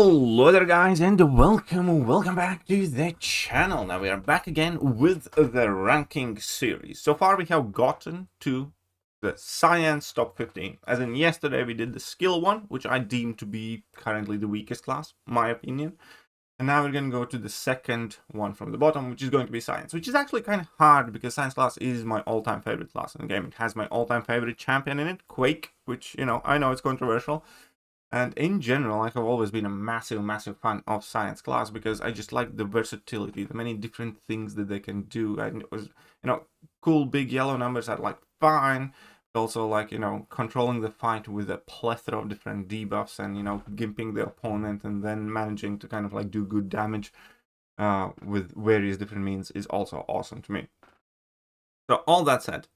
Hello there guys, and welcome back to the channel. Now we are back again with the ranking series. So far we have gotten to the science top 15. As in yesterday we did the skill one, which I deem to be currently the weakest class, my opinion. And now we're going to go to the second one from the bottom, which is going to be science, which is actually kind of hard because science class is my all-time favorite class in the game. It has my all-time favorite champion in it, Quake, which, I know it's controversial. And in general, I have always been a massive fan of science class because I just like the versatility, the many different things that they can do. And it was, cool big yellow numbers are like fine. But also like, controlling the fight with a plethora of different debuffs and, gimping the opponent and then managing to kind of like do good damage with various different means is also awesome to me. So all that said,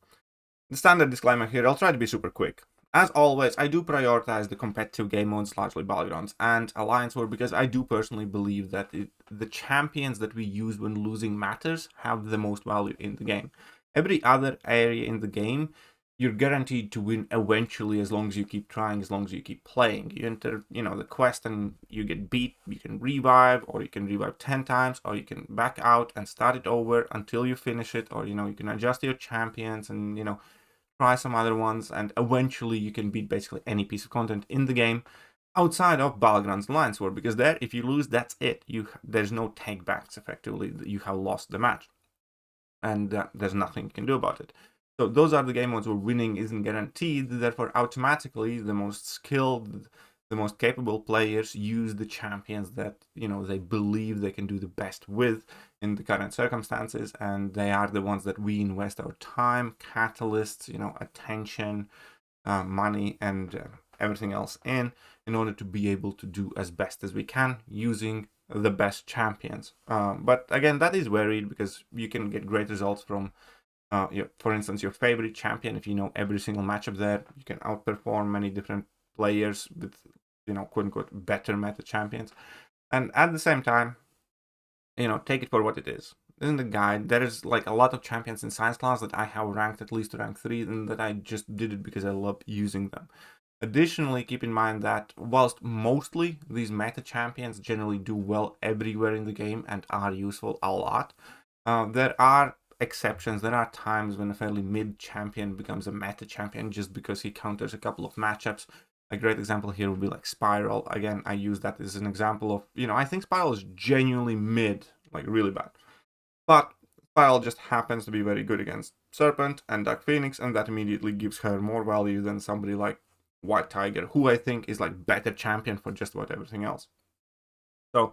the standard disclaimer here, I'll try to be super quick. As always, I do prioritize the competitive game modes, largely Battlegrounds and Alliance War, because I do personally believe that the champions that we use when losing matters have the most value in the game. Every other area in the game, you're guaranteed to win eventually as long as you keep trying, as long as you keep playing. You enter, the quest and you get beat, you can revive, or you can revive 10 times, or you can back out and start it over until you finish it, or, you can adjust your champions and, try some other ones, and eventually you can beat basically any piece of content in the game outside of Battlegrounds Alliance War, because there, if you lose, that's it. There's no take-backs, effectively. You have lost the match, and there's nothing you can do about it. So those are the game modes where winning isn't guaranteed, therefore automatically the most skilled, the most capable players use the champions that, they believe they can do the best with in the current circumstances, and they are the ones that we invest our time, catalysts, attention, money, and everything else in order to be able to do as best as we can using the best champions. But again, that is varied because you can get great results from, for instance, your favorite champion. If you know every single matchup there, you can outperform many different players with, quote-unquote, better meta champions. And at the same time, take it for what it is. In the guide, there is like a lot of champions in science class that I have ranked at least to rank 3, and that I just did it because I love using them. Additionally, keep in mind that whilst mostly these meta champions generally do well everywhere in the game and are useful a lot, there are exceptions. There are times when a fairly mid champion becomes a meta champion just because he counters a couple of matchups. A great example here would be like Spiral. Again, I use that as an example of, I think Spiral is genuinely mid, like really bad. But Spiral just happens to be very good against Serpent and Dark Phoenix, and that immediately gives her more value than somebody like White Tiger, who I think is like better champion for just about everything else. So,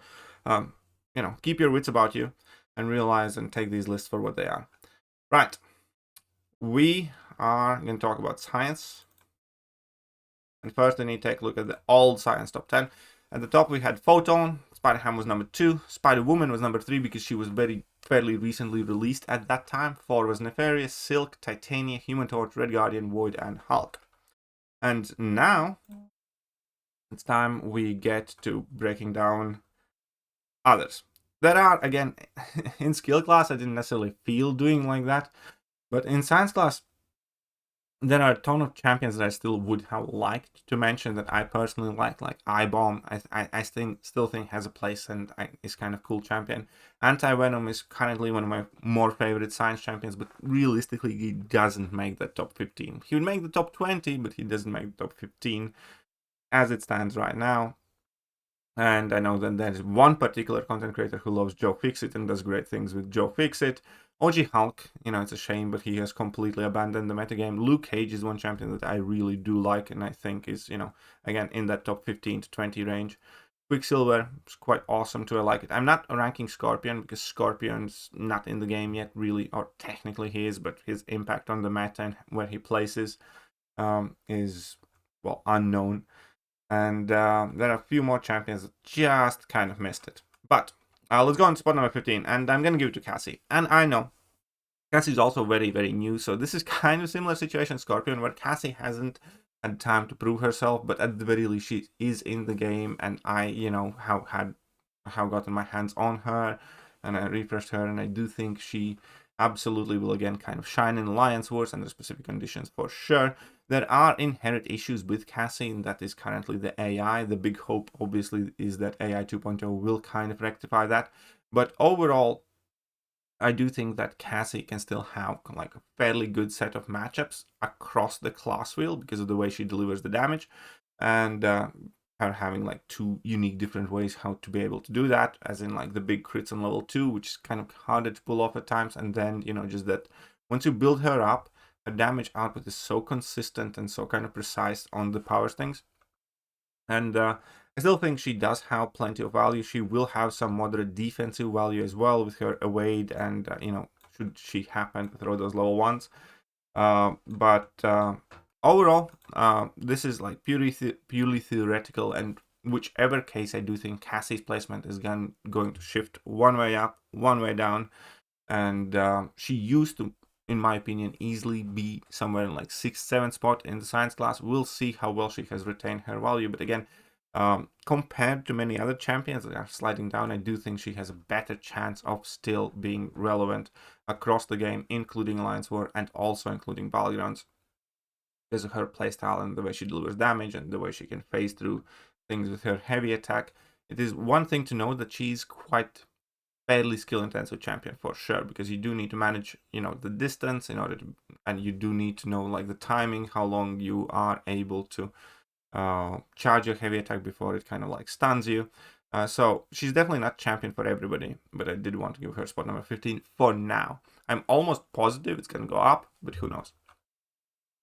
keep your wits about you and realize and take these lists for what they are. Right. We are going to talk about science. And first, I need to take a look at the old science top 10. At the top, we had Photon. Spider-Ham was number 2. Spider-Woman was number 3 because she was fairly recently released at that time. 4 was Nefaria, Silk, Titania, Human Torch, Red Guardian, Void, and Hulk. And now, it's time we get to breaking down others. There are, again, in skill class, I didn't necessarily feel doing like that. But in science class, there are a ton of champions that I still would have liked to mention that I personally like I-Bomb. I still think has a place and is kind of cool champion. Anti-Venom is currently one of my more favorite science champions, but realistically he doesn't make the top 15. He would make the top 20, but he doesn't make the top 15 as it stands right now. And I know that there's one particular content creator who loves Joe Fixit and does great things with Joe Fixit. OG Hulk, it's a shame, but he has completely abandoned the metagame. Luke Cage is one champion that I really do like, and I think is, again, in that top 15 to 20 range. Quicksilver is quite awesome too, I like it. I'm not ranking Scorpion, because Scorpion's not in the game yet, really, or technically he is, but his impact on the meta and where he places is, well, unknown. And there are a few more champions that just kind of missed it. But let's go on to spot number 15, and I'm going to give it to Cassie. And I know Cassie is also very, very new, so this is kind of a similar situation Scorpion, where Cassie hasn't had time to prove herself, but at the very least she is in the game, and I, have gotten my hands on her, and I refreshed her, and I do think she absolutely will again kind of shine in Alliance Wars under specific conditions for sure. There are inherent issues with Cassie, and that is currently the AI. The big hope, obviously, is that AI 2.0 will kind of rectify that. But overall, I do think that Cassie can still have like a fairly good set of matchups across the class wheel because of the way she delivers the damage, and her having like two unique different ways how to be able to do that, as in like the big crits on level 2, which is kind of harder to pull off at times, and then, you know, just that once you build her up, her damage output is so consistent and so kind of precise on the power things. And I still think she does have plenty of value. She will have some moderate defensive value as well with her evade, and you know, should she happen to throw those level 1s. But overall, this is like purely theoretical, and whichever case, I do think Cassie's placement is going to shift one way up, one way down, and she used to, in my opinion, easily be somewhere in like 6th, 7th spot in the science class. We'll see how well she has retained her value, but again, compared to many other champions that are sliding down, I do think she has a better chance of still being relevant across the game, including Alliance War and also including Battlegrounds, because of her playstyle and the way she delivers damage and the way she can phase through things with her heavy attack. It is one thing to know that she's quite fairly skill-intensive champion for sure, because you do need to manage, you know, the distance in order to, and you do need to know like the timing, how long you are able to charge your heavy attack before it kind of like stuns you. So she's definitely not champion for everybody, but I did want to give her spot number 15 for now. I'm almost positive it's going to go up, but who knows.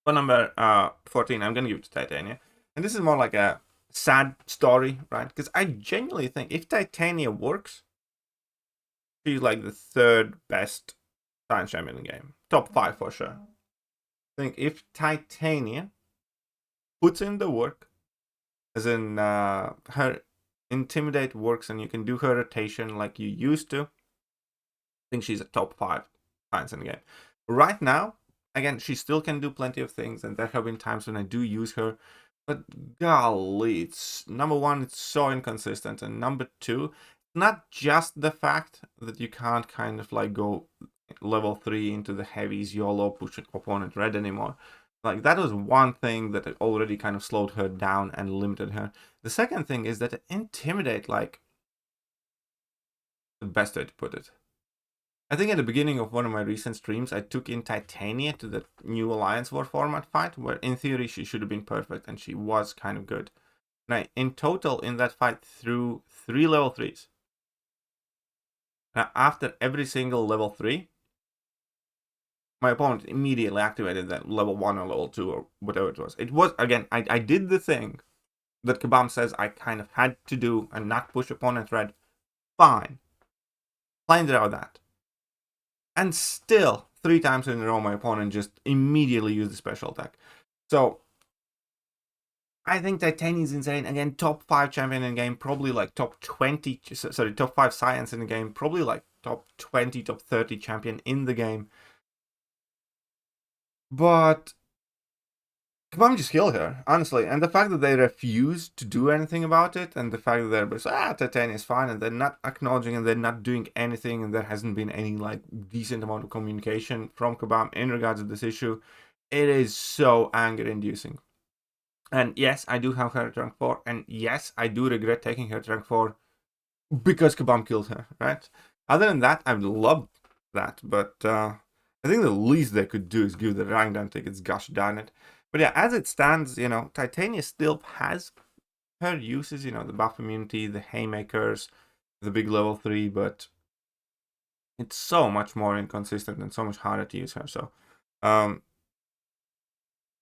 Spot number 14, I'm going to give it to Titania. And this is more like a sad story, right? Because I genuinely think if Titania works, she's like the 3rd best science champion in the game. Top 5 for sure. I think if Titania puts in the work, as in her intimidate works and you can do her rotation like you used to, I think she's a top 5 science in the game. Right now, again, she still can do plenty of things, and there have been times when I do use her, but golly, it's number 1, it's so inconsistent, and number 2, not just the fact that you can't kind of like go level 3 into the heavies YOLO push opponent red anymore. Like, that was one thing that already kind of slowed her down and limited her. The second thing is that intimidate, like, the best way to put it. I think at the beginning of one of my recent streams, I took in Titania to the new Alliance War format fight, where in theory she should have been perfect, and she was kind of good. And I, in total, in that fight, threw 3 level 3s. Now, after every single level 3, my opponent immediately activated that level 1 or level 2 or whatever it was. It was, again, I did the thing that Kabam says I kind of had to do and not push opponent red. Fine. Planned out that. And still, 3 times in a row, my opponent just immediately used the special attack. So, I think Titania is insane. Again, top 5 champion in the game, probably like top 20, sorry, top 5 science in the game, probably like top 20, top 30 champion in the game. But Kabam just killed her, honestly. And the fact that they refused to do anything about it, and the fact that they're just, Titania is fine, and they're not acknowledging, and they're not doing anything, and there hasn't been any like decent amount of communication from Kabam in regards to this issue, it is so anger-inducing. And yes, I do have her at rank 4, and yes, I do regret taking her to rank 4 because Kabam killed her, right? Other than that, I would love that, but I think the least they could do is give the rank down tickets, gosh darn it. But yeah, as it stands, you know, Titania still has her uses, you know, the buff immunity, the haymakers, the big level 3, but it's so much more inconsistent and so much harder to use her. So I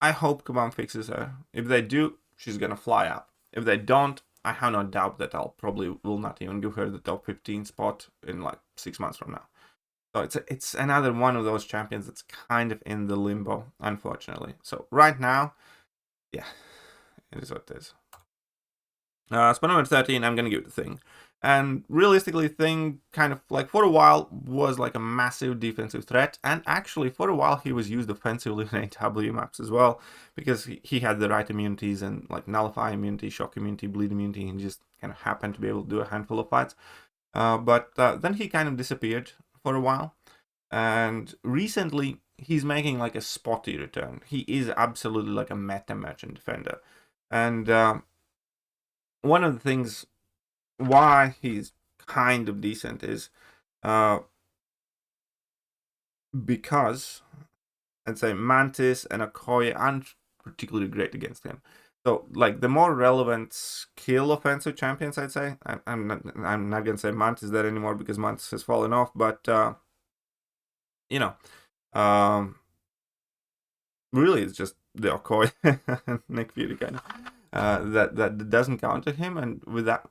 hope Kabam fixes her. If they do, she's gonna fly up. If they don't, I have no doubt that I'll probably will not even give her the top 15 spot in like 6 months from now. So it's another one of those champions that's kind of in the limbo, unfortunately. So right now, yeah, it is what it is. Spot number 13, I'm gonna give it to Thing. And realistically, Thing kind of like for a while was like a massive defensive threat, and actually for a while he was used offensively in AW maps as well, because he had the right immunities and like nullify immunity, shock immunity, bleed immunity, and just kind of happened to be able to do a handful of fights. But then he kind of disappeared for a while, And recently, he's making like a spotty return. He is absolutely like a meta merchant defender. And one of the things why he's kind of decent is uh, because I'd say Mantis and Okoye aren't particularly great against him. So, like the more relevant skill offensive champions, I'd say. I'm not gonna say Mantis there anymore because Mantis has fallen off, but you know, um, really, it's just the Okoye Nick Fury kind of. That doesn't counter him, and with that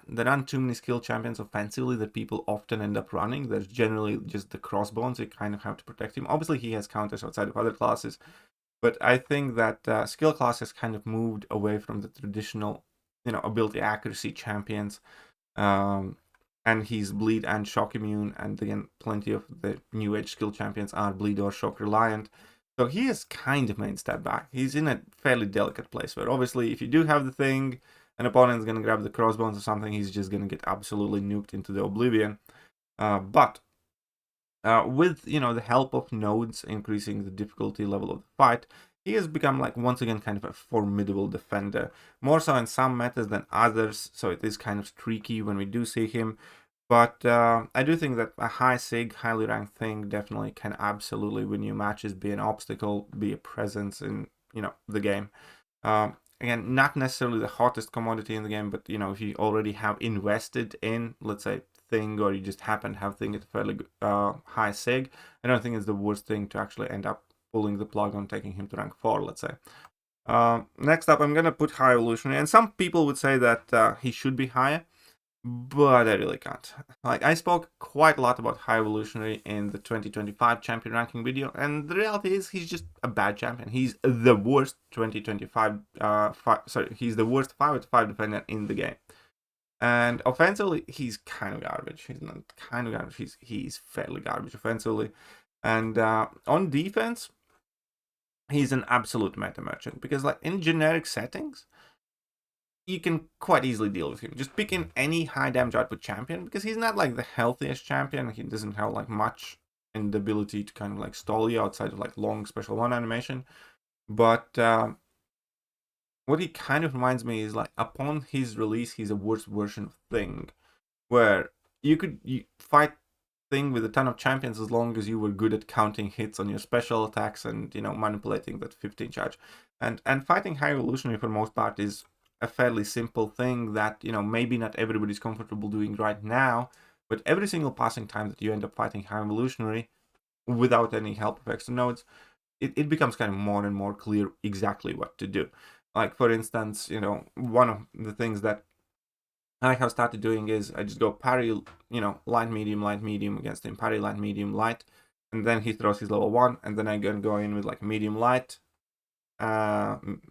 there aren't too many skilled champions offensively that people often end up running. There's generally just the crossbones, you kind of have to protect him. Obviously, he has counters outside of other classes, but I think that skill class has kind of moved away from the traditional, ability accuracy champions. And he's bleed and shock immune, and again, plenty of the new age skill champions are bleed or shock reliant. So he has kind of made a step back. He's in a fairly delicate place where obviously if you do have the thing, an opponent's going to grab the crossbones or something, he's just going to get absolutely nuked into the oblivion. But with the help of nodes increasing the difficulty level of the fight, he has become like once again kind of a formidable defender, more so in some metas than others. So it is kind of streaky when we do see him. But I do think that a high sig, highly ranked thing definitely can absolutely win you matches, be an obstacle, be a presence in the game. Again, not necessarily the hottest commodity in the game, but if you already have invested in, let's say, thing, or you just happen to have thing at a fairly high sig, I don't think it's the worst thing to actually end up pulling the plug on taking him to rank 4, let's say. Next up, I'm gonna put High Evolutionary, and some people would say that he should be higher, but I really can't. Like, I spoke quite a lot about High Evolutionary in the 2025 champion ranking video, and the reality is he's just a bad champion. He's the worst 2025, he's the worst 5-5 defender in the game. And offensively, he's kind of garbage. He's not kind of garbage, he's fairly garbage offensively. And on defense, he's an absolute meta merchant, because like in generic settings, you can quite easily deal with him. Just pick in any high damage output champion, because he's not like the healthiest champion. He doesn't have like much in the ability to kind of like stall you outside of like long special one animation. But what he kind of reminds me is like upon his release, he's a worse version of Thing, where you could fight Thing with a ton of champions as long as you were good at counting hits on your special attacks and manipulating that 15 charge. And fighting High Evolutionary for the most part is a fairly simple thing that maybe not everybody's comfortable doing right now, but every single passing time that you end up fighting High Evolutionary without any help of extra nodes, it becomes kind of more and more clear exactly what to do. Like for instance, one of the things that I have started doing is I just go parry, light, medium against him, parry, light, medium, light, and then he throws his level 1, and then I can go in with like medium, light,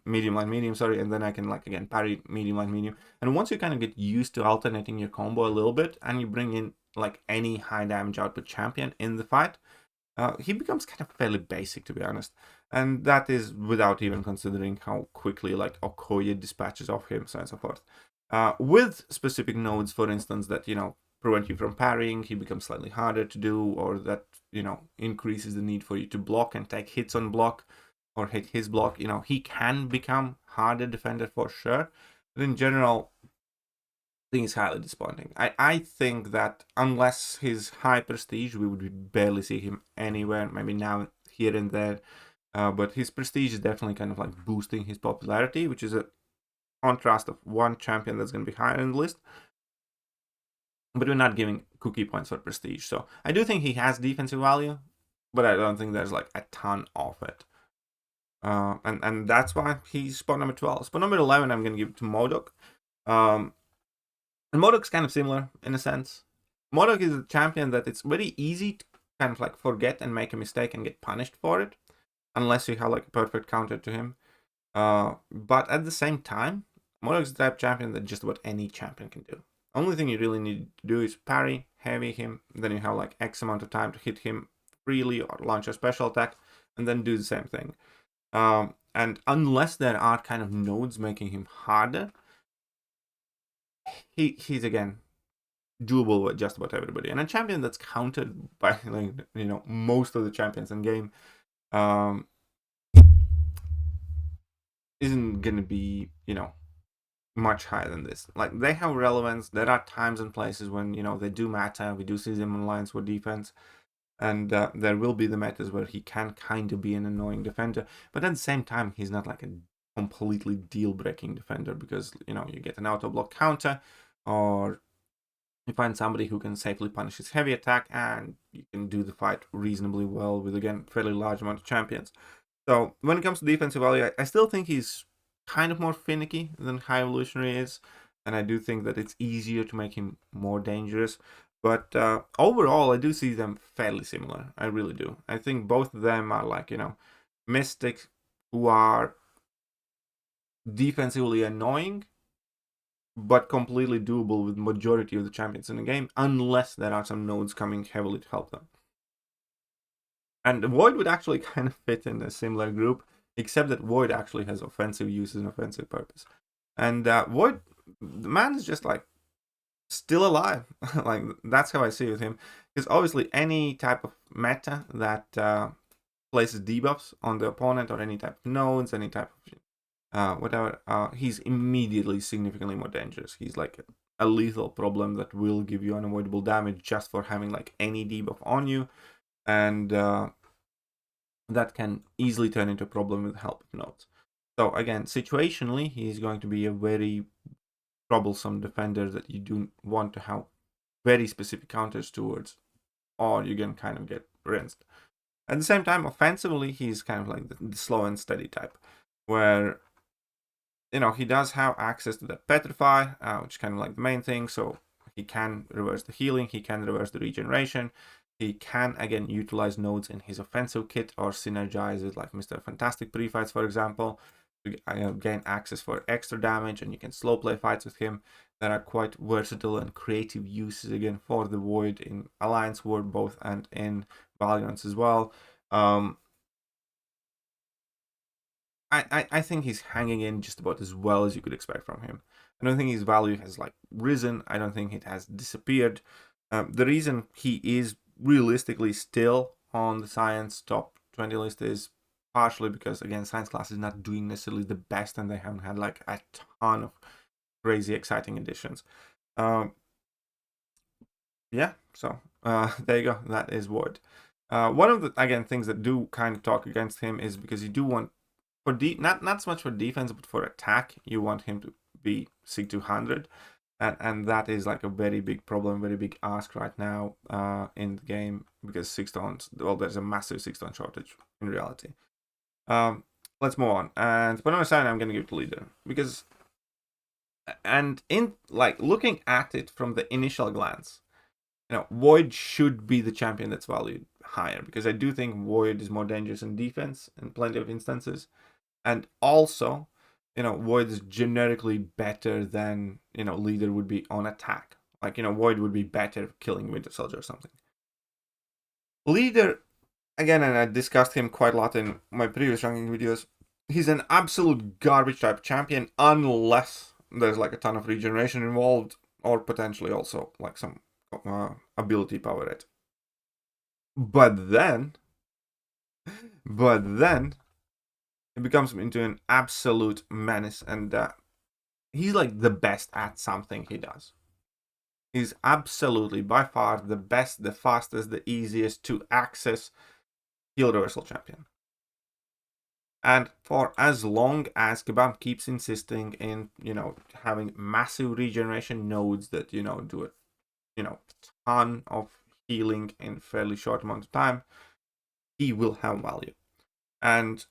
medium, light, medium, sorry, and then I can like again parry, medium, light, medium. And once you kind of get used to alternating your combo a little bit, and you bring in like any high damage output champion in the fight, he becomes kind of fairly basic, to be honest. And that is without even considering how quickly like Okoye dispatches off him, so on and so forth. With specific nodes, for instance, that prevent you from parrying, he becomes slightly harder to do, or that increases the need for you to block and take hits on block, or hit his block. He can become harder defender for sure, but in general, I think it's highly disappointing. I think that unless his high prestige, we would barely see him anywhere. Maybe now here and there, but his prestige is definitely kind of like boosting his popularity, which is a contrast of one champion that's going to be higher in the list, but we're not giving cookie points for prestige. So I do think he has defensive value, but I don't think there's like a ton of it. And that's why he's spot number 12. Spot number 11, I'm going to give it to Modok. And Modok's kind of similar in a sense. Modok is a champion that it's very easy to kind of like forget and make a mistake and get punished for it, unless you have like a perfect counter to him. But at the same time, Modok's the type of champion that just about any champion can do. Only thing you really need to do is parry, heavy him, then you have like X amount of time to hit him freely or launch a special attack, and then do the same thing. And unless there are kind of nodes making him harder, he's again doable with just about everybody. And a champion that's countered by, like, you know, most of the champions in game isn't gonna be, you know, much higher than this. Like, they have relevance. There are times and places when, you know, they do matter. We do see them in lines for defense, and there will be the metas where he can kind of be an annoying defender, but at the same time he's not like a completely deal-breaking defender, because, you know, you get an auto block counter, or you find somebody who can safely punish his heavy attack, and you can do the fight reasonably well with, again, fairly large amount of champions. So when it comes to defensive value, I still think he's kind of more finicky than High Evolutionary is, and I do think that it's easier to make him more dangerous. But overall, I do see them fairly similar. I really do. I think both of them are, like, you know, mystics who are defensively annoying, but completely doable with majority of the champions in the game, unless there are some nodes coming heavily to help them. And Void would actually kind of fit in a similar group, except that Void actually has offensive uses and offensive purpose. And Void, the man is just, like, still alive. Like, that's how I see it with him. Because obviously any type of meta that places debuffs on the opponent, or any type of nodes, any type of whatever, he's immediately significantly more dangerous. He's like a lethal problem that will give you unavoidable damage just for having, like, any debuff on you. And that can easily turn into a problem with help nodes. So again, situationally, he's going to be a very troublesome defender that you do want to have very specific counters towards, or you can kind of get rinsed. At the same time, offensively, he's kind of like the slow and steady type, where, you know, he does have access to that petrify, which is kind of like the main thing. So he can reverse the healing, he can reverse the regeneration, he can, again, utilize nodes in his offensive kit, or synergize it, like Mr. Fantastic pre-fights, for example, to gain access for extra damage, and you can slow play fights with him that are quite versatile and creative uses, again, for the Void in Alliance War both, and in Valiance as well. I think he's hanging in just about as well as you could expect from him. I don't think his value has, like, risen. I don't think it has disappeared. The reason he is realistically still on the Science top 20 list is partially because, again, Science class is not doing necessarily the best, and they haven't had, like, a ton of crazy exciting additions. Yeah, so there you go. That is Void. One of the, again, things that do kind of talk against him is because you do want, for not so much for defense, but for attack, you want him to be Sig 200, and that is, like, a very big problem, very big ask right now in the game, because 6-stones, well, there's a massive 6-stone shortage in reality. Let's move on, and but on the side, I'm gonna give it to Leader, because, and in, like, looking at it from the initial glance, you know, Void should be the champion that's valued higher, because I do think Void is more dangerous in defense in plenty of instances. And also, you know, Void is generically better than, you know, Leader would be on attack. Like, you know, Void would be better killing Winter Soldier or something. Leader, again, and I discussed him quite a lot in my previous ranking videos, he's an absolute garbage type champion, unless there's, like, a ton of regeneration involved, or potentially also, like, some ability power rate. But then it becomes into an absolute menace, and he's, like, the best at something he does. He's absolutely, by far, the best, the fastest, the easiest to access heal reversal champion. And for as long as Kabam keeps insisting in, you know, having massive regeneration nodes that, you know, do a, you know, ton of healing in fairly short amount of time, he will have value. And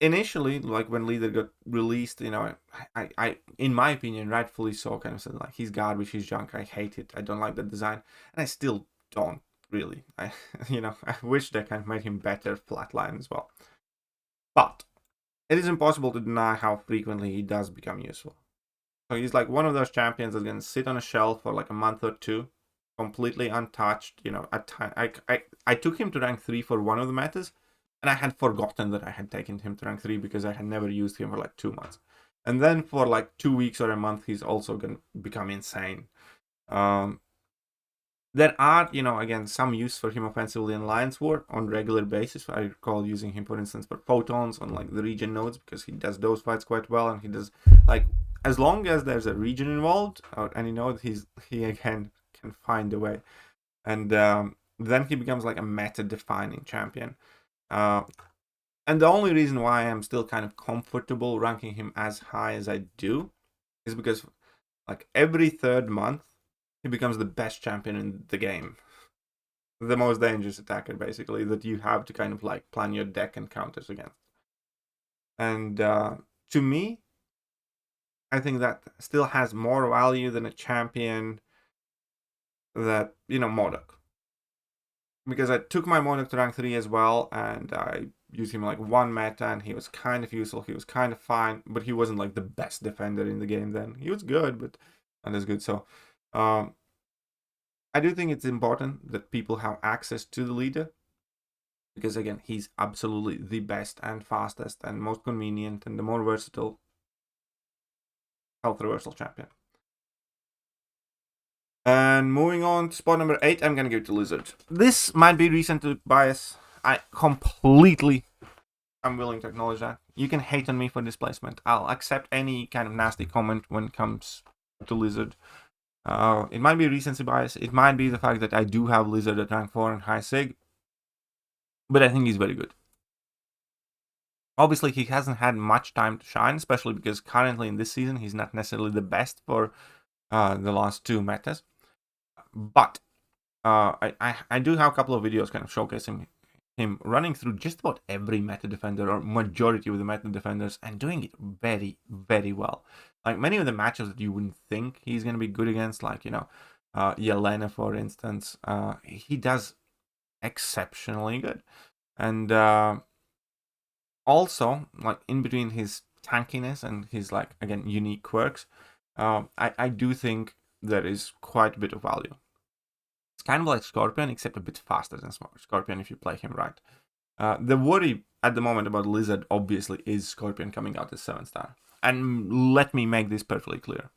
initially, like, when Leader got released, you know, I in my opinion, rightfully so, kind of said, like, he's garbage, he's junk, I hate it, I don't like the design, and I still don't really. You know, I wish they kind of made him better flatline as well. But it is impossible to deny how frequently he does become useful. So he's, like, one of those champions that's gonna sit on a shelf for, like, a month or two, completely untouched. You know, I took him to rank 3 for one of the metas, and I had forgotten that I had taken him to rank 3 because I had never used him for, like, 2 months. And then for, like, 2 weeks or a month, he's also going to become insane. There are, again, some use for him offensively in Lion's War on regular basis. I recall using him, for instance, for Photons on like the region nodes, because he does those fights quite well, and he does, like, as long as there's a region involved or any node, he again can find a way, and then he becomes like a meta-defining champion. And the only reason why I'm still kind of comfortable ranking him as high as I do is because, like, every third month he becomes the best champion in the game. The most dangerous attacker, basically, that you have to kind of like plan your deck and counters against. And to me, I think that still has more value than a champion that, Modok. Because I took my Modok to rank 3 as well, and I used him like one meta, and he was kind of useful, he was kind of fine, but he wasn't like the best defender in the game then. He was good, but not as good, so... I do think it's important that people have access to the leader, because again, he's absolutely the best and fastest and most convenient and the more versatile health reversal champion. And moving on to spot number 8, I'm gonna give it to Lizard. This might be recency bias. I'm willing to acknowledge that. You can hate on me for this placement. I'll accept any kind of nasty comment when it comes to Lizard. It might be recency bias. It might be the fact that I do have Lizard at rank 4 and high sig. But I think he's very good. Obviously, he hasn't had much time to shine, especially because currently in this season, he's not necessarily the best for the last 2 metas. But I do have a couple of videos kind of showcasing him running through just about every meta defender, or majority of the meta defenders, and doing it very, very well. Like many of the matchups that you wouldn't think he's going to be good against, like, Yelena, for instance, he does exceptionally good. And also, like, in between his tankiness and his, like, again, unique quirks, I do think there is quite a bit of value. It's kind of like Scorpion, except a bit faster than Scorpion if you play him right. The worry at the moment about Lizard, obviously, is Scorpion coming out as 7-star. And let me make this perfectly clear.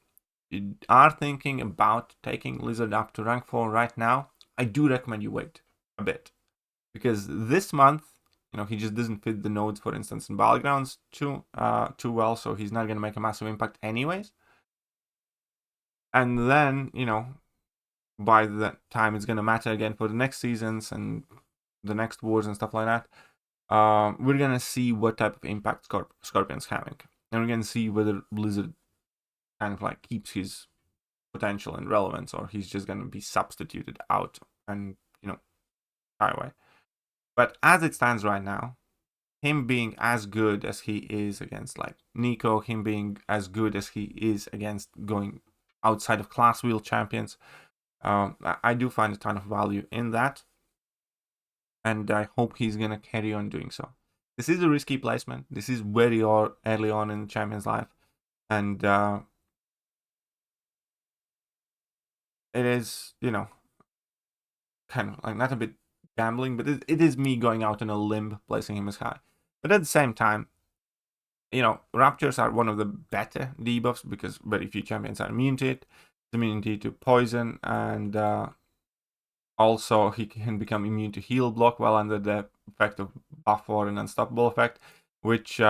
If you are thinking about taking Lizard up to rank 4 right now, I do recommend you wait a bit. Because this month, he just doesn't fit the nodes, for instance, in Battlegrounds too well, so he's not going to make a massive impact anyways. And then, by the time it's going to matter again for the next seasons and the next wars and stuff like that, we're going to see what type of impact Scorpion's having. And we're going to see whether Blizzard kind of like keeps his potential and relevance, or he's just going to be substituted out and, die away. But as it stands right now, him being as good as he is against like Nico, him being as good as he is against going outside of class wheel champions, I do find a ton of value in that. And I hope he's going to carry on doing so. This is a risky placement. This is very early on in the champion's life. And it is, kind of like not a bit gambling, but it is me going out on a limb placing him as high. But at the same time, Raptures are one of the better debuffs because very few champions are immune to it. Immunity to poison, and also he can become immune to heal block while under the effect of buff or an unstoppable effect, which is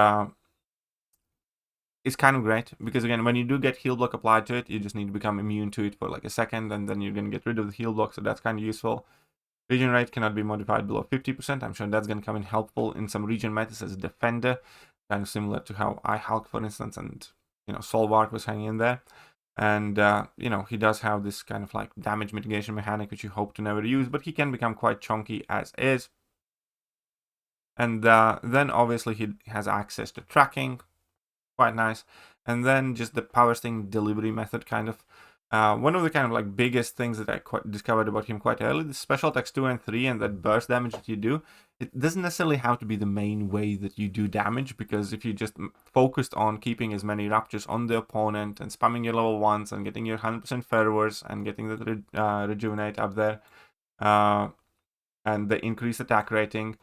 kind of great because, again, when you do get heal block applied to it, you just need to become immune to it for like a second, and then you're going to get rid of the heal block, so that's kind of useful. Regen rate cannot be modified below 50%. I'm sure that's going to come in helpful in some region metas as a defender, kind of similar to how I Hulk, for instance, and Solvark was hanging in there. And he does have this kind of like damage mitigation mechanic, which you hope to never use, but he can become quite chunky as is. And then obviously he has access to tracking, quite nice. And then just the power sting delivery method, kind of. One of the kind of like biggest things that I discovered about him quite early, the special attacks 2 and 3 and that burst damage that you do, it doesn't necessarily have to be the main way that you do damage, because if you just focused on keeping as many raptures on the opponent and spamming your level 1s and getting your 100% fervors and getting the rejuvenate up there, and the increased attack rating,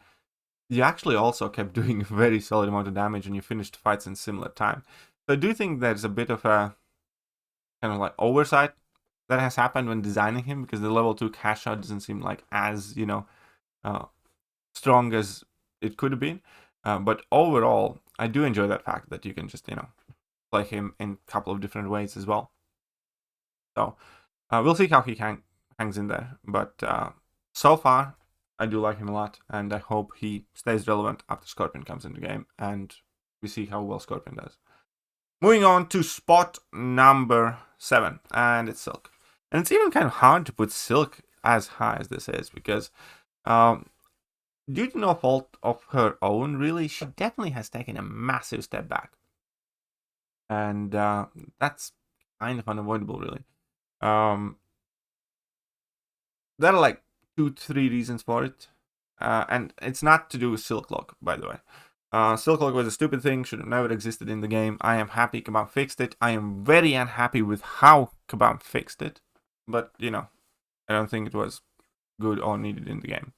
you actually also kept doing a very solid amount of damage and you finished fights in similar time. So I do think there's a bit of a kind of like oversight that has happened when designing him, because the level 2 cash out doesn't seem like as, strong as it could have been. But overall, I do enjoy that fact that you can just, play him in a couple of different ways as well. So we'll see how he hangs in there. But so far, I do like him a lot, and I hope he stays relevant after Scorpion comes in the game, and we see how well Scorpion does. Moving on to spot number 7, and it's Silk. And it's even kind of hard to put Silk as high as this is, because due to no fault of her own, really, she definitely has taken a massive step back. And that's kind of unavoidable, really. There are like 2-3 reasons for it. And it's not to do with Silk Lock, by the way. Silk Lock was a stupid thing, should have never existed in the game. I am happy Kabam fixed it. I am very unhappy with how Kabam fixed it. But, I don't think it was good or needed in the game.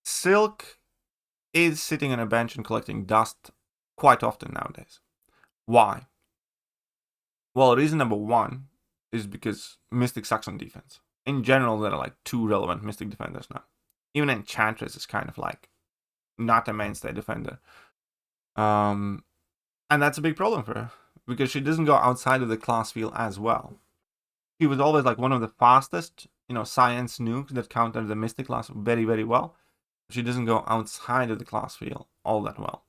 Silk is sitting on a bench and collecting dust quite often nowadays. Why? Well, reason number 1 is because Mystic sucks on defense. In general, there are like 2 relevant Mystic defenders now. Even Enchantress is kind of like not a mainstay defender. And that's a big problem for her, because she doesn't go outside of the class field as well. She was always like one of the fastest, science nukes that countered the Mystic class very, very well. She doesn't go outside of the class field all that well.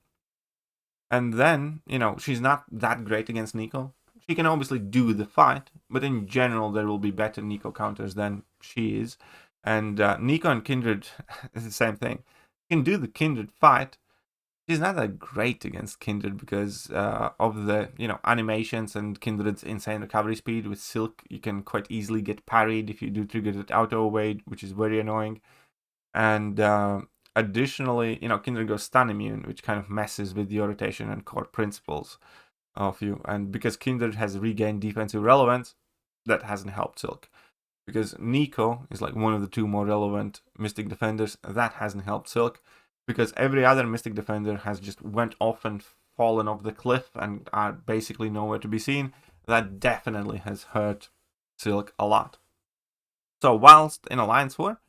And then, she's not that great against Nico. She can obviously do the fight, but in general, there will be better Nico counters than she is. And Nico and Kindred is the same thing. She can do the Kindred fight. She's not that great against Kindred because of the, animations and Kindred's insane recovery speed. With Silk, you can quite easily get parried if you do trigger that auto evade, which is very annoying. And additionally, Kindred goes stun immune, which kind of messes with your rotation and core principles of you. And because Kindred has regained defensive relevance, that hasn't helped Silk. Because Nico is like one of the 2 more relevant Mystic defenders, that hasn't helped Silk. Because every other Mystic defender has just went off and fallen off the cliff and are basically nowhere to be seen. That definitely has hurt Silk a lot. So whilst in Alliance War,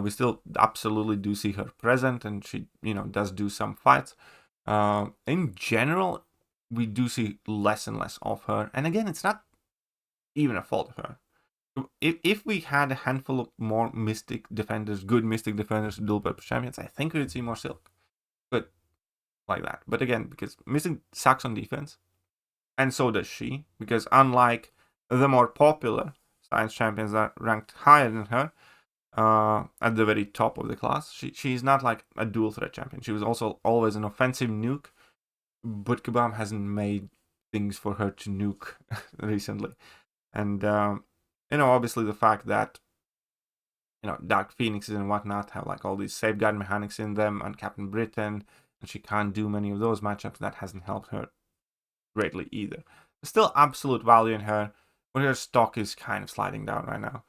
we still absolutely do see her present, and she, does do some fights. In general, we do see less and less of her. And again, it's not even a fault of her. If we had a handful of more Mystic defenders, good Mystic defenders, dual purpose champions, I think we would see more Silk. But like that. But again, because Mystic sucks on defense, and so does she, because unlike the more popular science champions that are ranked higher than her, at the very top of the class, she's not like a dual threat champion. She was also always an offensive nuke, but Kabam hasn't made things for her to nuke recently. And obviously the fact that Dark Phoenixes and whatnot have like all these safeguard mechanics in them, and Captain Britain, and she can't do many of those matchups, that hasn't helped her greatly either. There's still absolute value in her, but her stock is kind of sliding down right now.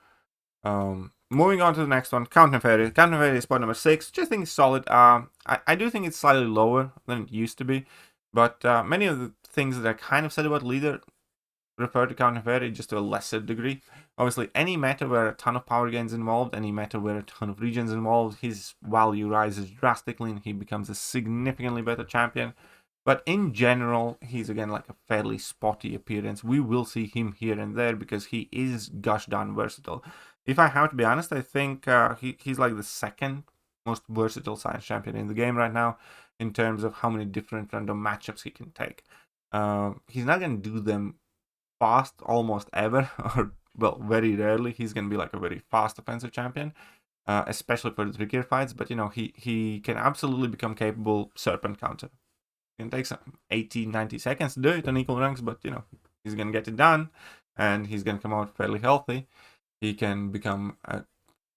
Moving on to the next one, Count Nefaria. Count Nefaria is spot number 6, which I think is solid. I do think it's slightly lower than it used to be, but many of the things that I kind of said about Leader refer to Count Nefaria just to a lesser degree. Obviously, any meta where a ton of power gains involved, any meta where a ton of regions involved, his value rises drastically and he becomes a significantly better champion. But in general, he's again like a fairly spotty appearance. We will see him here and there because he is gosh darn versatile. If I have to be honest, I think he's like the 2nd most versatile science champion in the game right now in terms of how many different random matchups he can take. He's not going to do them fast almost ever, or well, very rarely. He's going to be like a very fast offensive champion, especially for the trickier fights. But he can absolutely become capable Serpent counter. It can take some 80-90 seconds to do it on equal ranks, but he's going to get it done, and he's going to come out fairly healthy. He can become a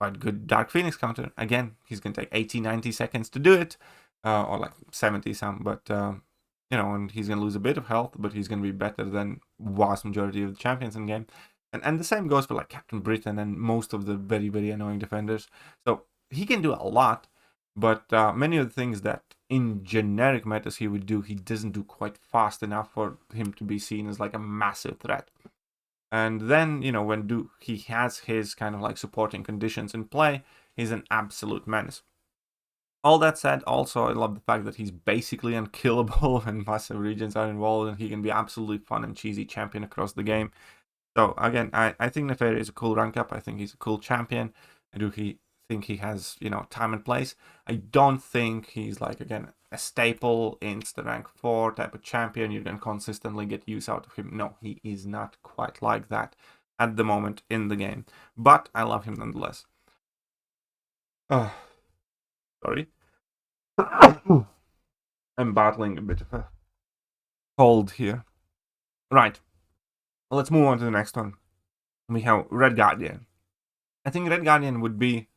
quite good Dark Phoenix counter. Again, he's going to take 80-90 seconds to do it, or like 70 some, but and he's going to lose a bit of health, but he's going to be better than vast majority of the champions in the game. And the same goes for like Captain Britain and most of the very, very annoying defenders. So he can do a lot, but many of the things that in generic metas he would do, he doesn't do quite fast enough for him to be seen as like a massive threat. And then, when he has his kind of like supporting conditions in play, he's an absolute menace. All that said, also I love the fact that he's basically unkillable when massive regions are involved, and he can be absolutely fun and cheesy champion across the game. So again, I think Nefaria is a cool rank up. I think he's a cool champion. I do think he has, time and place. I don't think he's like, again, a staple insta rank 4 type of champion. You can consistently get use out of him. No, he is not quite like that at the moment in the game. But I love him nonetheless. Oh, sorry. I'm battling a bit of a cold here. Right. Let's move on to the next one. We have Red Guardian. I think Red Guardian would be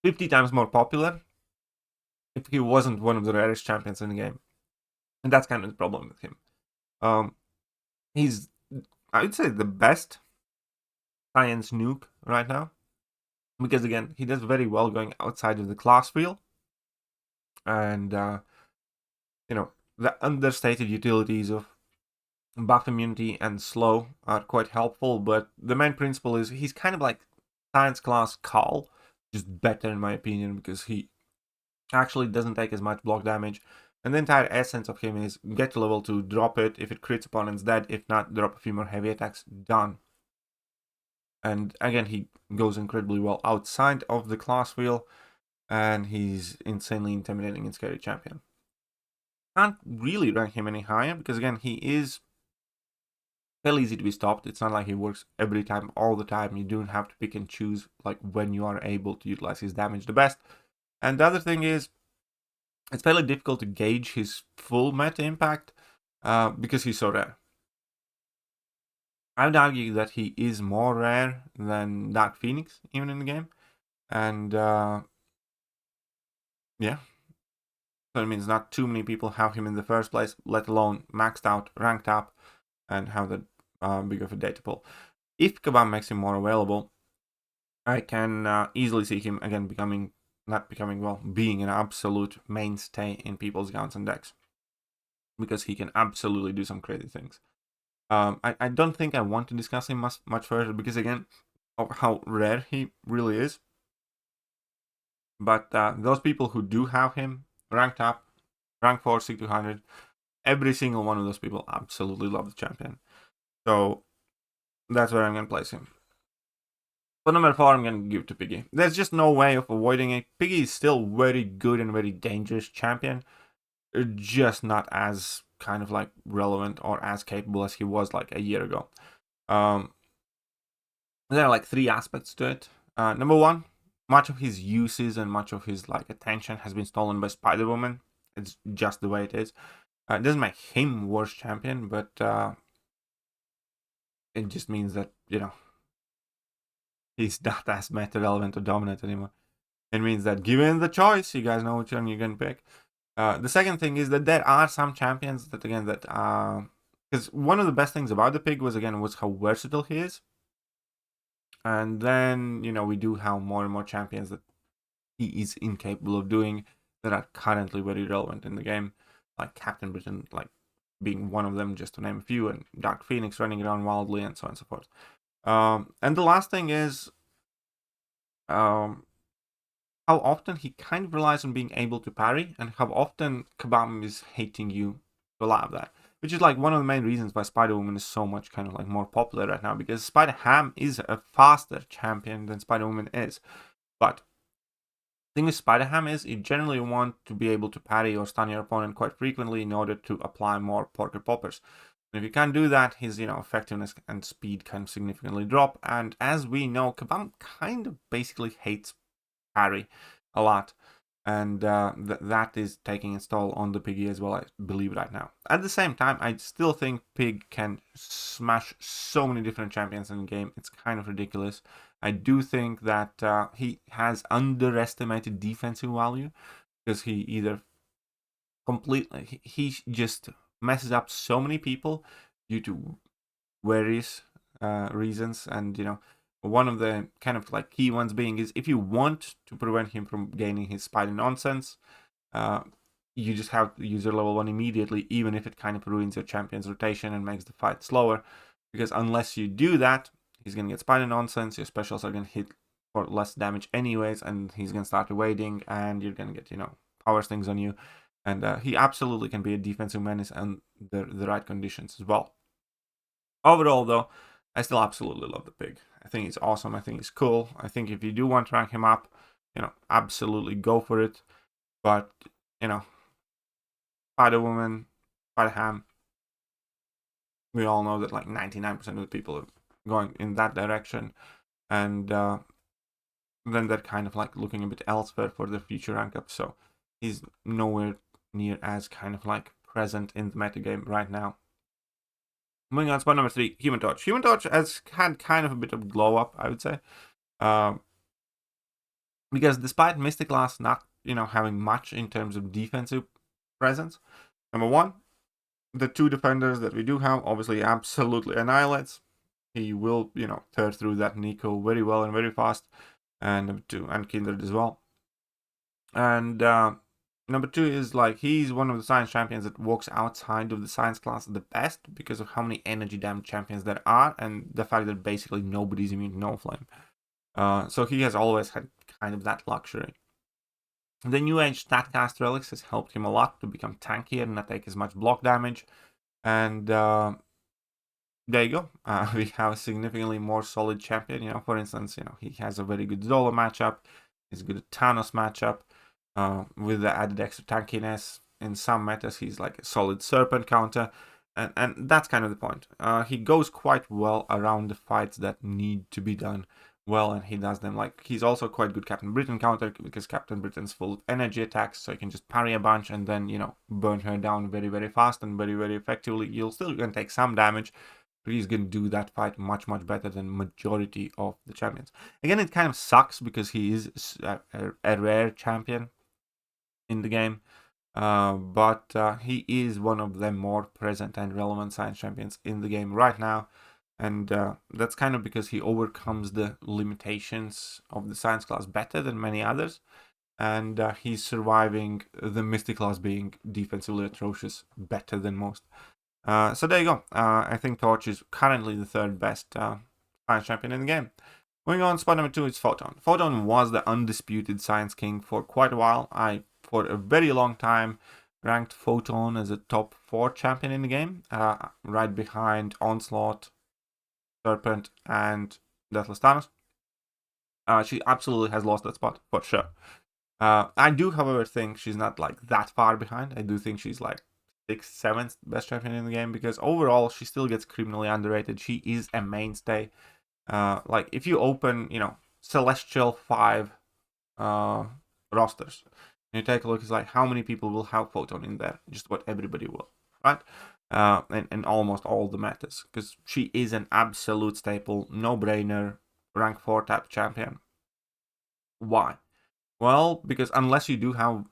50 times more popular if he wasn't one of the rarest champions in the game. And that's kind of the problem with him. He's, I would say, the best science nuke right now. Because again, he does very well going outside of the class wheel. And, the understated utilities of buff immunity and slow are quite helpful. But the main principle is he's kind of like science class Carl, just better in my opinion, because he actually doesn't take as much block damage. And the entire essence of him is get to level 2, drop it. If it crits opponents, dead. If not, drop a few more heavy attacks, done. And again, he goes incredibly well outside of the class wheel, and he's insanely intimidating and scary champion. Can't really rank him any higher, because again, he is fairly easy to be stopped. It's not like he works every time, all the time. You don't have to pick and choose like when you are able to utilize his damage the best. And the other thing is, it's fairly difficult to gauge his full meta impact because he's so rare. I would argue that he is more rare than Dark Phoenix, even in the game. And yeah. So it means not too many people have him in the first place, let alone maxed out, ranked up, and have that big of a data pool. If Kabam makes him more available, I can easily see him again being an absolute mainstay in people's guns and decks. Because he can absolutely do some crazy things. I don't think I want to discuss him much further because, again, of how rare he really is. But those people who do have him ranked up, rank 4, 6-200, every single one of those people absolutely love the champion. So that's where I'm going to place him. For number 4, I'm going to give it to Piggy. There's just no way of avoiding it. Piggy is still very good and very dangerous champion. Just not as kind of like relevant or as capable as he was like a year ago. There are like 3 aspects to it. Number 1, much of his uses and much of his like attention has been stolen by Spider-Woman. It's just the way it is. It doesn't make him worst champion, but it just means that, he's not as meta relevant or dominant anymore. It means that given the choice, you guys know which one you're going to pick. The second thing is that there are some champions that, again, because one of the best things about the Pig was how versatile he is. And then, we do have more and more champions that he is incapable of doing that are currently very relevant in the game, like Captain Britain, like being one of them, just to name a few, and Dark Phoenix running around wildly, and so on and so forth. And the last thing is how often he kind of relies on being able to parry, and how often Kabam is hating you to allow that. Which is like one of the main reasons why Spider-Woman is so much kind of like more popular right now, because Spider-Ham is a faster champion than Spider-Woman is. But the thing with Spider-Ham is you generally want to be able to parry or stun your opponent quite frequently in order to apply more Porker Poppers. And if you can't do that, his effectiveness and speed can significantly drop. And as we know, Kabam kind of basically hates parry a lot. And that is taking its toll on the Piggy as well, I believe, right now. At the same time, I still think Pig can smash so many different champions in the game. It's kind of ridiculous. I do think that he has underestimated defensive value, because he either he just messes up so many people due to various reasons. And one of the kind of like key ones being is if you want to prevent him from gaining his spider nonsense, you just have to use your level 1 immediately, even if it kind of ruins your champion's rotation and makes the fight slower. because unless you do that, he's going to get spider nonsense, your specials are going to hit for less damage anyways, and he's going to start evading, and you're going to get, power stings on you. And he absolutely can be a defensive menace and the right conditions as well. Overall, though, I still absolutely love the pig. I think he's awesome. I think he's cool. I think if you do want to rank him up, absolutely go for it. But, Spider-Woman, Spider-Ham, we all know that like 99% of the people are going in that direction. And then they're kind of like looking a bit elsewhere for their future rank up. So he's nowhere near as kind of like present in the metagame right now. Moving on, spot number 3, Human Torch. Human Torch has had kind of a bit of glow up, I would say. Because despite Mystic Glass not, having much in terms of defensive presence, number 1, the 2 defenders that we do have obviously absolutely annihilates. He will, tear through that Nico very well and very fast. And number 2, and Kindred as well. And number 2 is like he's one of the science champions that walks outside of the science class the best because of how many energy damage champions there are and the fact that basically nobody's immune to No Flame. So he has always had kind of that luxury. The new age Statcast Relics has helped him a lot to become tankier and not take as much block damage. And there you go. We have a significantly more solid champion. For instance, he has a very good Zola matchup. He's good at Thanos matchup. With the added extra tankiness. In some metas, he's like a solid Serpent counter. And that's kind of the point. He goes quite well around the fights that need to be done well, and he does them. Like, he's also quite good Captain Britain counter, because Captain Britain's full of energy attacks, so he can just parry a bunch and then, burn her down very, very fast and very, very effectively. You'll still gonna take some damage, but he's gonna do that fight much, much better than majority of the champions. Again, it kind of sucks because he is a rare champion in the game, but he is one of the more present and relevant science champions in the game right now. And that's kind of because he overcomes the limitations of the science class better than many others. And he's surviving the Mystic class being defensively atrocious better than most. So there you go. I think Torch is currently the 3rd best science champion in the game. Moving on, spot number 2 is Photon. Photon was the undisputed science king for quite a while. For a very long time, ranked Photon as a top 4 champion in the game, right behind Onslaught, Serpent, and Deathless Thanos. She absolutely has lost that spot, for sure. I do, however, think she's not like that far behind. I do think she's like 6th, 7th best champion in the game, because overall she still gets criminally underrated. She is a mainstay. Like, if you open, Celestial 5 rosters, and you take a look, it's like how many people will have Photon in there? Just about everybody will, right? And almost all the metas, because she is an absolute staple, no-brainer, rank 4 type champion. Why? Well, because unless you do have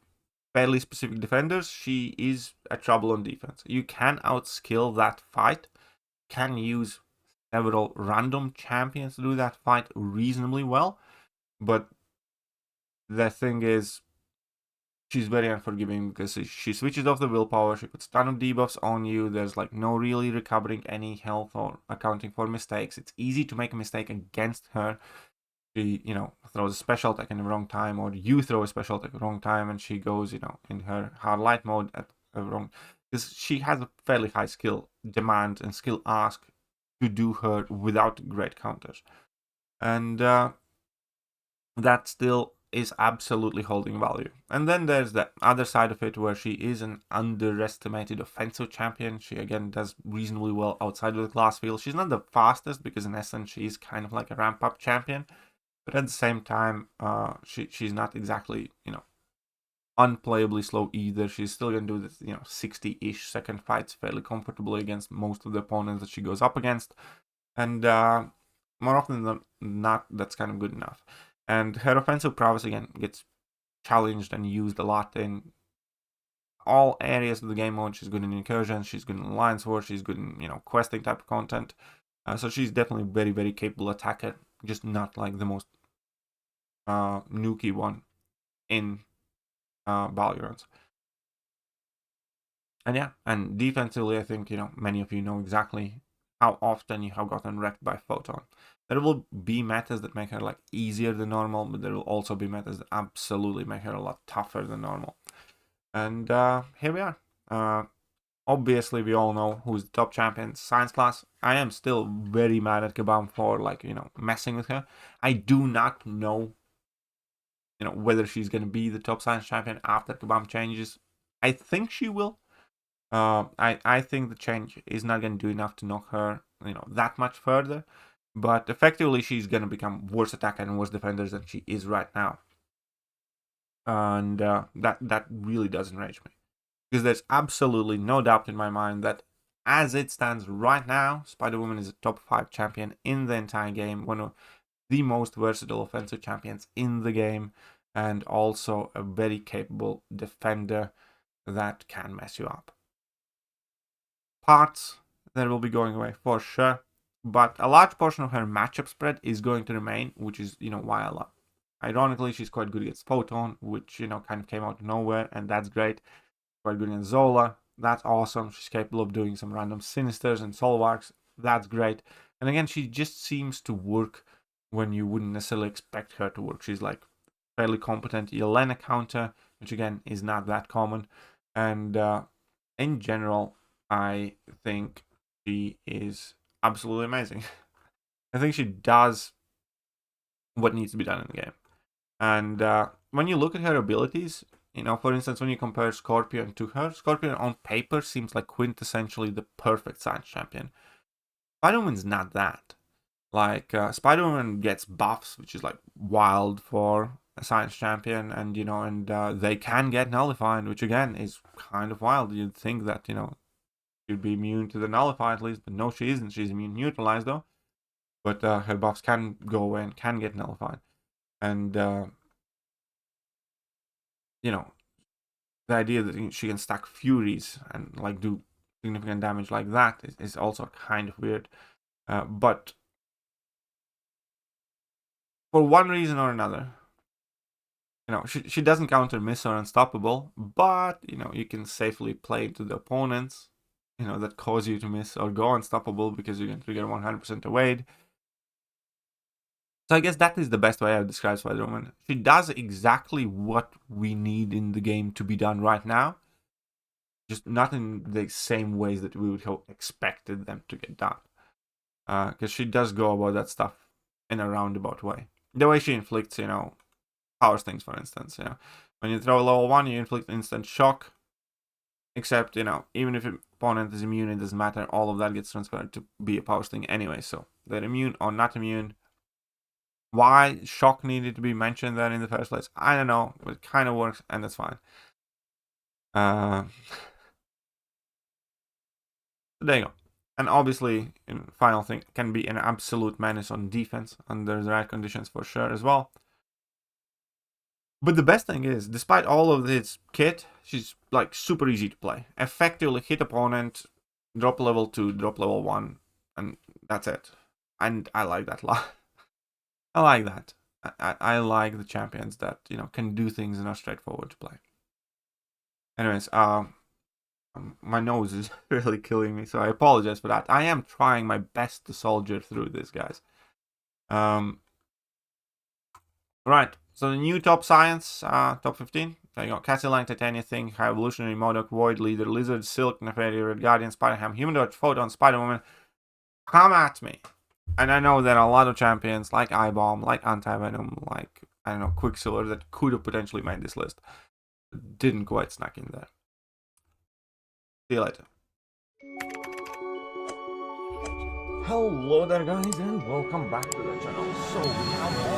fairly specific defenders, she is a trouble on defense. You can outskill that fight, can use several random champions to do that fight reasonably well, but the thing is, she's very unforgiving because she switches off the willpower, she puts a ton of debuffs on you, there's like no really recovering any health or accounting for mistakes. It's easy to make a mistake against her. She, throws a special attack in the wrong time, or you throw a special attack at the wrong time, and she goes, in her hard light mode at the wrong... Because she has a fairly high skill demand and skill ask to do her without great counters. And that still is absolutely holding value. And then there's the other side of it, where she is an underestimated offensive champion. She again does reasonably well outside of the class field. She's not the fastest, because in essence she's kind of like a ramp up champion, but at the same time she's not exactly unplayably slow either. She's still gonna do this 60-ish second fights fairly comfortably against most of the opponents that she goes up against, and more often than not that's kind of good enough. And her offensive prowess, again, gets challenged and used a lot in all areas of the game mode. She's good in incursions, she's good in alliance war, she's good in, questing type of content. So she's definitely a very, very capable attacker, just not like the most nukey one in Valorant. And yeah, and defensively, I think, many of you know exactly how often you have gotten wrecked by Photon. There will be metas that make her like easier than normal, but there will also be metas that absolutely make her a lot tougher than normal. And here we are. Obviously, we all know who's the top champion, Science class. I am still very mad at Kabam for, like, messing with her. I do not know, whether she's going to be the top Science champion after Kabam changes. I think she will. I think the change is not going to do enough to knock her, that much further. But effectively, she's going to become worse attacker and worse defender than she is right now. And that really does enrage me. Because there's absolutely no doubt in my mind that as it stands right now, Spider-Woman is a top 5 champion in the entire game, one of the most versatile offensive champions in the game, and also a very capable defender that can mess you up. Parts that will be going away for sure, but a large portion of her matchup spread is going to remain, which is, why I love. Ironically, she's quite good against Photon, which, kind of came out of nowhere, and that's great. Quite good in Zola, that's awesome. She's capable of doing some random Sinisters and Solvarks, that's great. And again, she just seems to work when you wouldn't necessarily expect her to work. She's like fairly competent Yelena counter, which again is not that common. And in general, I think she is absolutely amazing. I think she does what needs to be done in the game. And when you look at her abilities, for instance, when you compare Scorpion to her, Scorpion on paper seems like quintessentially the perfect Science champion. Spider-Woman's not that. Like, Spider-Woman gets buffs, which is like wild for a Science champion, and, they can get nullified, which again is kind of wild. You'd think that, she'd be immune to the nullify at least, but no, she isn't. She's immune neutralized though. But her buffs can go away and can get nullified. And, the idea that she can stack Furies and like do significant damage like that is also kind of weird. But for one reason or another, she doesn't counter miss or unstoppable, but you can safely play to the opponents, that cause you to miss or go unstoppable because you can trigger 100% evade. So I guess that is the best way I would describe Spider-Woman. She does exactly what we need in the game to be done right now, just not in the same ways that we would have expected them to get done. Because she does go about that stuff in a roundabout way. The way she inflicts, power stings, for instance. When you throw a level 1, you inflict instant shock. Except, even if your opponent is immune, it doesn't matter. All of that gets transferred to be a power sting anyway. So they're immune or not immune. Why shock needed to be mentioned there in the first place, I don't know, but it kind of works, and that's fine. There you go. And obviously, final thing, can be an absolute menace on defense under the right conditions for sure as well. But the best thing is, despite all of this kit, she's like super easy to play. Effectively hit opponent, drop level 2, drop level 1, and that's it. And I like that a lot. I like that. I like the champions that, can do things and are straightforward to play. Anyways, my nose is really killing me, so I apologize for that. I am trying my best to soldier through this, guys. Right, so the new top science, top 15. There you go. Cassie, Titania, Thing, Evolutionary, Modok, Void, Leader, Lizard, Silk, Nefaria, Red Guardian, Spider-Ham, Human Dodge, Photon, Spider-Woman. Come at me. And I know there are a lot of champions like Eye-Bomb, like Anti-Venom, like, I don't know, Quicksilver that could have potentially made this list. Didn't quite snuck in there. See you later. Hello there, guys, and welcome back to the channel. So we have